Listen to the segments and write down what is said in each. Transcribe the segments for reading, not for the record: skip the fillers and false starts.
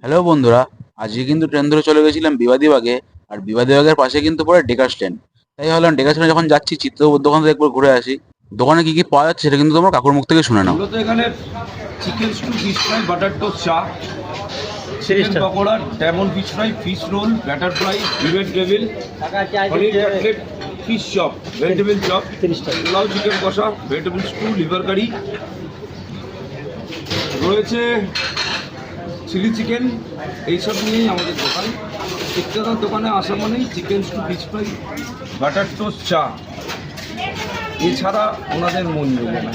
Hello বন্ধুরা, আজকে কিন্তু ট্রেন ধরে চলে গেছিলাম বিবাদীবাগে। আর বিবাদীবাগের পাশে কিন্তু পড়ে ডেকার স্ট্যান্ড। তাই ভাবলাম ডেকার স্ট্যান্ডে যখন যাচ্ছি চিত্রবোধ দোকান থেকে একবার ঘুরে আসি। দোকানে কি কি পাওয়া যাচ্ছে সেটা কিন্তু তোমরা কাকুর মুখ থেকে শুনে নাও। মূলত এখানে chicken stew, fish fry, butter toast, চা, চিকেন পকোড়া, ডেমন fish fry, fish roll, batter fry, বিভেট devil, paneer cutlet, fish chop, vegetable chop, pulao, chicken কষা, ভেজিটেবল স্টু, লিভার কারি রয়েছে, চিলি চিকেন, এইসব নিয়েই আমাদের দোকান। চিত্রদার দোকানে আসা মানেই chicken stew, fish fry, butter toast, চা, এছাড়া ওনাদের মন মেলে না।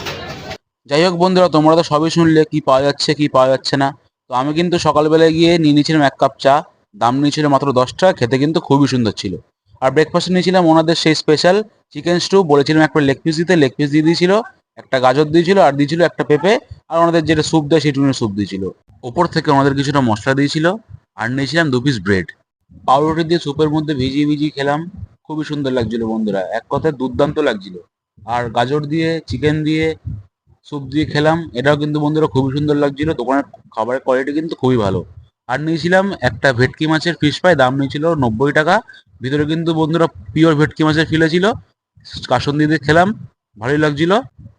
যাই হোক বন্ধুরা, তোমরা তো সবই শুনলে কি পাওয়া যাচ্ছে কি পাওয়া যাচ্ছে না। তো আমি কিন্তু সকালবেলায় গিয়ে নিয়ে নিয়েছিলাম 1 কাপ চা। দাম নিয়েছিল মাত্র 10 টাকা, খেতে কিন্তু খুবই সুন্দর ছিল। আর ব্রেকফাস্টে নিয়েছিলাম ওনাদের সেই স্পেশাল চিকেন স্টু। বলেছিলাম একটা লেগ পিস দিতে, লেগ পিস দিয়ে দিয়েছিল। একটা গাজর দিয়েছিল আর দিয়েছিল একটা পেঁপে। আর ওনাদের যেটা স্যুপ দেয় সেটুকুনি স্যুপ দিয়েছিল। ওপর থেকে ওনাদের কিছুটা মশলা দিয়েছিল। আর নিয়েছিলাম 2 পিস ব্রেড। পাউরুটি দিয়ে স্যুপের মধ্যে ভিজিয়ে ভিজিয়ে খেলাম। খুবই সুন্দর লাগছিল বন্ধুরা, এক কথায় দুর্দান্ত লাগছিল। আর গাজর দিয়ে, চিকেন দিয়ে, স্যুপ দিয়ে খেলাম, এটাও কিন্তু বন্ধুরা খুবই সুন্দর লাগছিল। দোকানের খাবারের কোয়ালিটি কিন্তু খুবই ভালো। আর নিয়েছিলাম একটা ভেটকি মাছের ফিশ ফ্রাই, দাম নিয়েছিল 90 টাকা। ভিতরে কিন্তু বন্ধুরা পিওর ভেটকি মাছের ফিলে ছিল। কাসুন্দি দিয়ে খেলাম, ভালোই লাগছিল।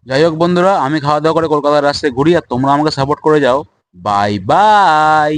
যাই হোক বন্ধুরা, আমি খাওয়া দাওয়া করে কলকাতার রাস্তায় ঘুরি, আর তোমরা আমাকে সাপোর্ট করে যাও। Bye bye.